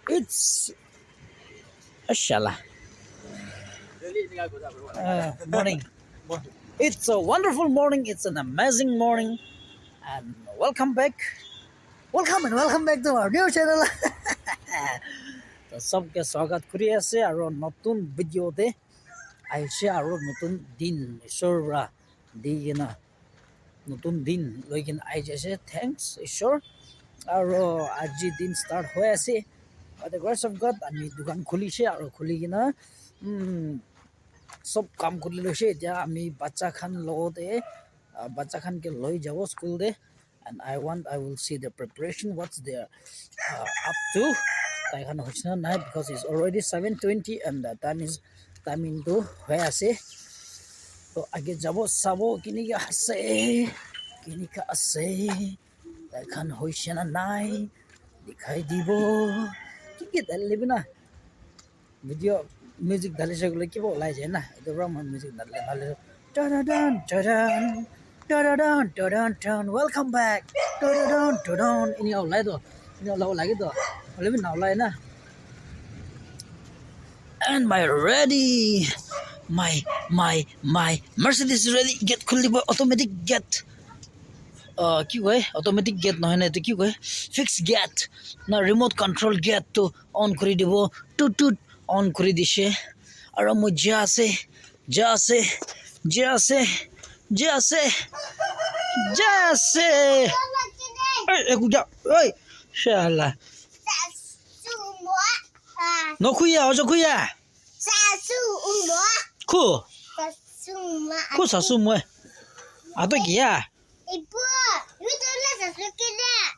It's Ashala. Morning. It's a wonderful morning. It's an amazing morning. And welcome back. Welcome and welcome back to our new channel. তো সবকে স্বাগত কৰি আছে আৰু নতুন ভিডিঅ'তে আহিছে আৰু নতুন দিন ঈশ্বৰৰ পৰা দি কিনে নতুন দিন লৈ কিনে আহি যাইছে থেংকছ ঈশ্বৰ আৰু আজি দিন ষ্টাৰ্ট হৈ আছে বাই দ্য গ্ৰেছ অফ গড আমি দোকান খুলিছে আৰু খুলি কিনে সব কাম কৰি লৈছে এতিয়া আমি বাচ্চাখান লগতে বাচ্চাখানকে লৈ যাব স্কুলতে and I will see the preparation what's there up to তাইখান হৈছে না নাই because it's already 7:20 and the time into হৈ আছে তো আগে যাব চাব কিনিকা আছে তাইখান হৈছে না নাই দেখাই দিব কি ডালিবি না ভিডিঅ' মিউজিক ঢালিছে গ'লে কিবা ওলাই যায় না এইটোৰ পৰা মই মিউজিক ঢালিছোঁ welcome back ini ওলাই তো ini ওলাব লাগে তো ওলাবি না ওলাই না and my Mercedes is ready get খুলি দিব automatic get কি কয় অটোমেটিক গেট নহয় না এইটো কি কয় ফিক্স গেট না ৰিমোট কণ্ট্ৰল গেটটো অন কৰি দিব টুট অন কৰি দিছে আৰু মই যা আছে একো যা ঐ শালা নখুয়া অজখুয়া খু সাসু মই আতো কিয়া Ibu, you don't let us look at that.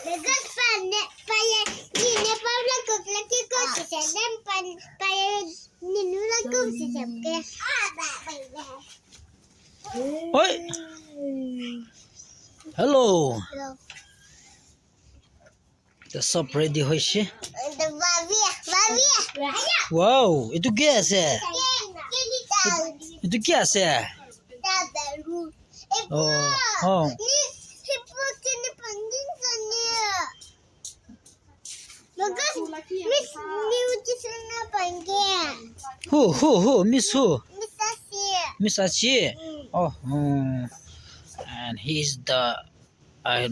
Because paya ni nepal la kok laki ko si sedem paya ni nula ko si sebke. Oi. Hello. The sub ready hoise. The babi. Wow, itu কি আছে? Itu কি আছে? Oh. Ibu kini penting sana. Bagus, Miss Niuji sana panggil. Who? Miss who? Miss Asia. Miss Achi. Oh. And he is the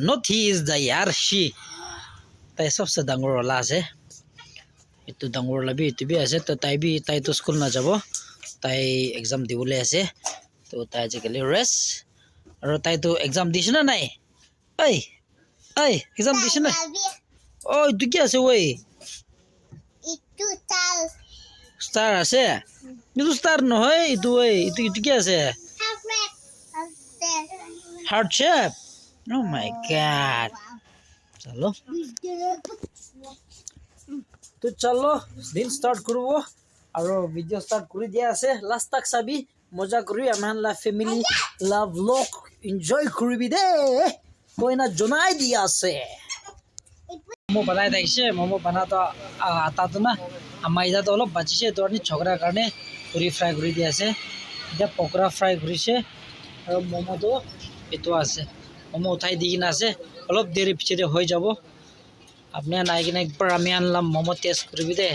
not he is the Yarshi. তাই সবসে ডাঙৰ ওলা আছে এইটো ডাঙৰ ওলাবি এইটো বি আছে তো তাইতো স্কুল নাযাব তাই এক্সাম দিবলৈ আছে তো তাই আজিকালি ৰেষ্ট আৰু তাইতো এক্সাম দিছে না নাই ঐ এক্সাম দিছে না ঐ এইটো কি আছে ঐ Itu tahu. ষ্টাৰ আছে এইটো ষ্টাৰ নহয় এইটো এইটো কি আছে হাৰ্ট শেপ ও মাই গড চলো তো চলো দিন ষ্টাৰ্ট কৰিব আৰু ভিডিঅ' ষ্টাৰ্ট কৰি দিয়া আছে লাষ্ট তাক চাবি মজা কৰি আমাৰ ফেমিলি লাভ লগ এনজয় কৰিবি দেই কইনা জনাই দিয়া আছে মমো বনাই থাকিছে মমো বনাতো আটাটো না ময়দাটো অলপ বাচিছে তো আমি ঝগড়াৰ কাৰণে পুৰি ফ্ৰাই কৰি দিয়া আছে এতিয়া পকৰা ফ্ৰাই কৰিছে আৰু মমোটো এইটো আছে মমো উঠাই দি কিনে আছে অলপ দেৰি পিছতে হৈ যাব আপনি নাই কিনে একবাৰ আমি আনলাম মমো টেষ্ট কৰিবি দে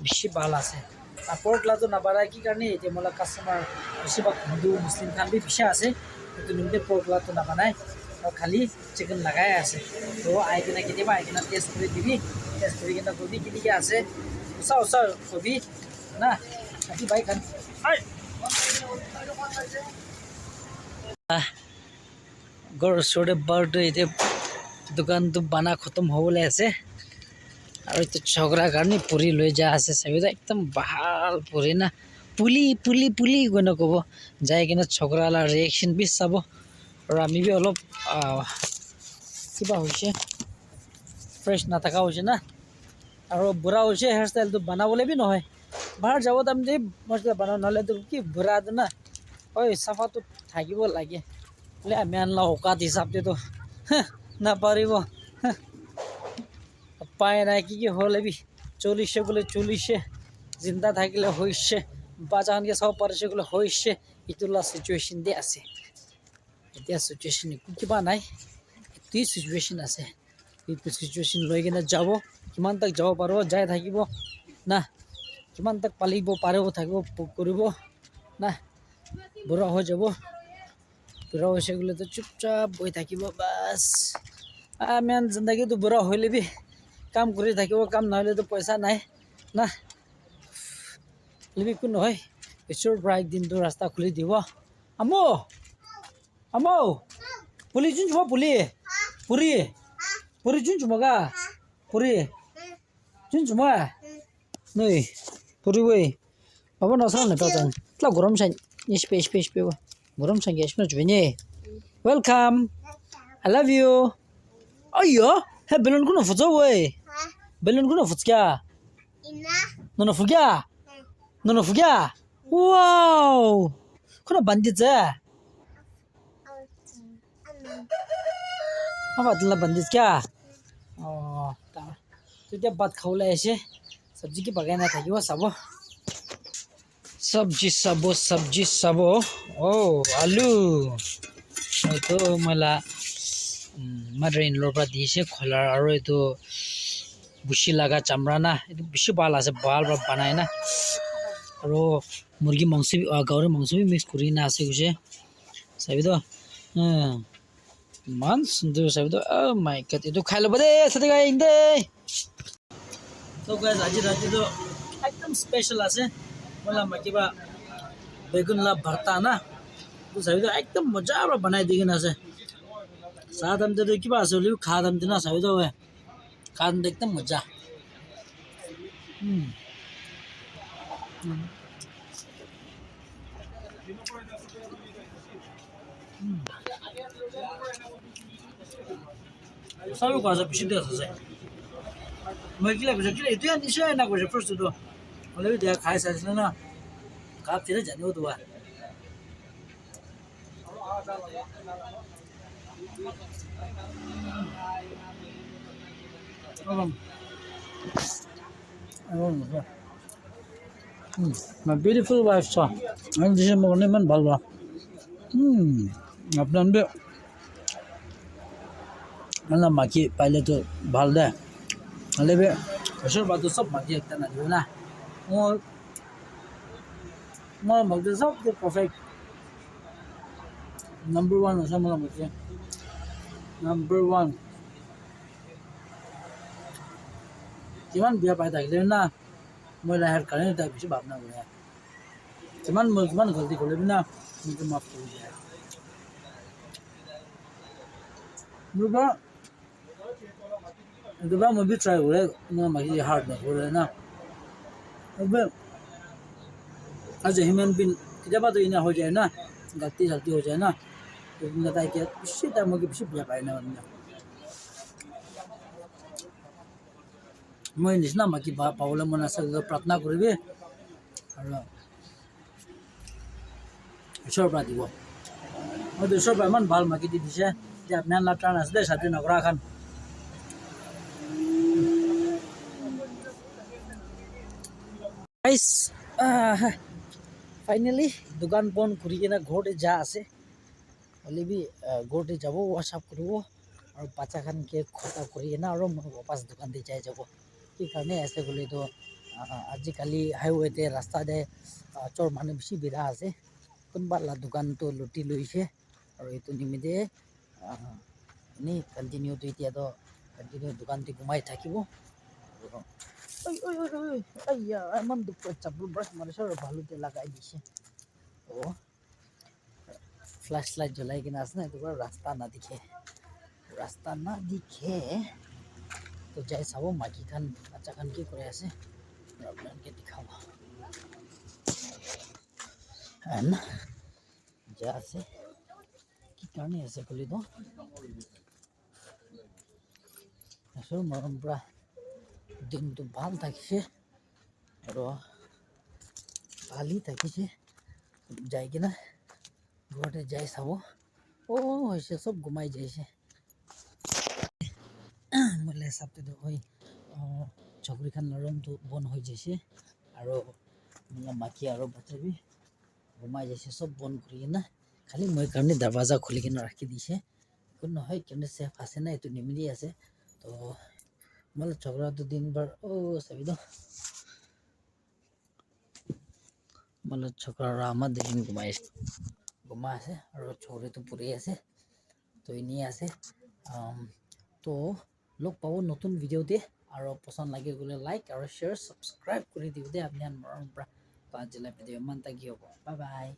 বেছি ভাল আছে পৰ্কলাটো নাবাঢ়াই কি কাৰণে এতিয়া মোলা কাষ্টমাৰ বেছিভাগ হিন্দু মুছলিম খান বি পিছা আছে সেইটো নিমিত্তে পৰ্কলাটো নাবানাই আৰু খালি চিকেন লগাই আছে তো আহি কিনে কেতিয়াবা আহি কিনে টেষ্ট কৰি দিবি টেষ্ট কৰি কিনে কবি কেনেকৈ আছে ওচৰ কবি না বাকী বাইক খান ঘৰৰ ওচৰতে বাৰটো এতিয়া দোকানটো বানা খতম হ'বলৈ আছে আৰু এইটো ঝগড়াৰ কাৰণে পুৰি লৈ যা আছে চাবি একদম ভাল পুৰি না পুলি কোনে ক'ব যাই কিনে ঝগড়ালা ৰিয়েকশ্যন বি চাব আৰু আমি বি অলপ কিবা হৈছে ফ্ৰেছ নাথাকা হৈছে না আৰু বুঢ়া হৈছে হেয়াৰ ষ্টাইলটো বনাবলৈ বি নহয় বাহিৰ যাব আমি যে মছলা বনাওঁ নহ'লেতো কি বুঢ়াটো না ঐ চাফাটো থাকিব লাগে বোলে আমি আনলা অকাত হিচাপেতো নাপাৰিব উপায় নাই কি হ'লে বি চলিছে বোলে চলিছে জিন্দা থাকিলে হৈছে বাচ্চাখনকে চাব পাৰিছে বোলে হৈছে এইটোলা চিটুৱেশ্যন দি আছে এতিয়া চিটুৱেশ্যন একো কিবা নাই এইটোৱেই চিটুৱেশ্যন আছে এইটো চিটুৱেশ্যন লৈ কিনে যাব কিমান তাক যাব পাৰিব যাই থাকিব না কিমান তাক পালিব পাৰিব থাকিব কৰিব না বুঢ়া হৈ যাব বুঢ়া হৈছে গ'লেতো চুপচাপ বহি থাকিব বাছ মেন জিন্দগীটো বুঢ়া হৈ ল'বি কাম কৰি থাকিব কাম নহ'লেতো পইচা নাই না ল'বি একো নহয় ঈশ্বৰৰ পৰা একদিনটো ৰাস্তা খুলি দিব আমো আমো পুলি চোন চুমা পুলি পুৰি পুৰি চোন চুমাগা পুৰি চোন চুমা नै পুৰিবই apa nasran ne patan tla gorom san space pe gorom san gas na jweni welcome I love you ayo he balloon kuna futso boy balloon kuna futska Ina. no fuga wow kuna bandit za apa tla bandit kya oh ta tu dia bat khawla aise sabji ki bagana thakibo sabo सब्जी सबो ओ आलू तो मला mother in law पर दिसे खोला और ये तो बुशी लगा चमड़ा ना ये बिशी बाल आसे बाल बनाए ना और मुर्गी मांस भी गौरी मांस भी मिक्स करी ना आसे कुछ सभी तो मान सुंदर सभी तो ओ माय गॉड ये तो खा लो बदे सते का इंदे तो गाइस आज रात तो एकदम स्पेशल आसे मला माकिबा बेगुन ला भरता ना तो सभी तो एकदम मजा बनाई देगी ना से साथ हम तो की बात है खाद हम ना सभी तो है खाद देखते मजा सभी को ऐसा पिछले से मैं किला itu yang disini nak gue first itu kalau dia kaya saja na kap tidak jadi itu ah my beautiful wife sa ang disini mo naman balwa अपना भी मतलब माकी पहले तो भाल दे अले भी ऐसे बात तो सब माकी एक तना जो ना और मतलब माकी सब तो परफेक्ट नंबर 1 ऐसा मतलब माकी number 1 cuman biar pada kita na mulai hari kali ini tak bisa bapna boleh cuman गलती कर लेना मुझे माफ कर दिया मुझे दोबारा मैं भी ट्राई करे ना माकी हार्ड ना करे ना अब आज ह्यूमन बीइंग जब तो इन्हें हो जाए ना गलती हो जाए ना तो इन्हें ताकि इसी तरह मुझे भी बिया पाए ना मैं निश्ना माकी पावला मना से प्रार्थना करेंगे और ईश्वर प्रार्थी वो और ईश्वर प्रार्थना बाल माकी दी दिशा जब मैं लाटान असले साथे नगरा खान guys finally दुकान बंद करी के ना घोटे जा आसे वाले भी घोटे जाबो WhatsApp करिवो और बच्चा खान के खाता करी ना और वापस दुकान दे जाए जाबो कि करने ऐसे बोले तो आजिकाली हाईवे ते रास्ता दे चोर माने बेसी बिरा आसे कोनबाला दुकान तो लुटी लइसे और एतो निमिते नि कंटिन्यू तो इतिया तो कंटिन्यू दुकान ते घुमाई থাকিবो ओय अय्या मन दुख चप्पल ब्रश मारे सर भालू ते लगाई दिसे ओ फ्लैश लाइट जलाई के नास ना तो रास्ता ना दिखे तो जाय साबो माकी खान अच्छा खान की करे आसे प्रॉब्लम के दिखावा है ना जा से की करने ऐसे बोले तो ऐसे मरम पूरा दिन तो ভাল থাকিছে আৰু ভালি থাকিছে যাই কিনা ঘৰতে যাই চাব ও হৈছে সব ঘুমাই যাইছে মোলে হিচাপতে তো হয় চকৰিখান নৰমটো বন হৈ যাইছে আৰু মোলা মাকি আৰু বাচ্চাবি ঘুমাই যাইছে সব বন কৰি কিনা খালি মই কাৰণে দৰৱাজা খুলি কিনে ৰাখি দিছে কোনো নহয় কিন্তু সেফ আছে না এইটো নিমিলি আছে তো তো মানে ঝগড়াটো দিনভৰ চাবি ন মানে ঝগড়া আমাৰ দিন ঘুমাই আছে আৰু চৌৰিটো পৰি আছে তো এনেই আছে তো লগ পাব নতুন ভিডিঅ'তে আৰু পচন্দ লাগি গ'লে লাইক আৰু শ্বেয়াৰ ছাবস্ক্ৰাইব কৰি দিব দে আপুনি মৰমৰ পৰা তো আজিলৈ ভিডিঅ' ইমান তাকি হ'ব বাই বাই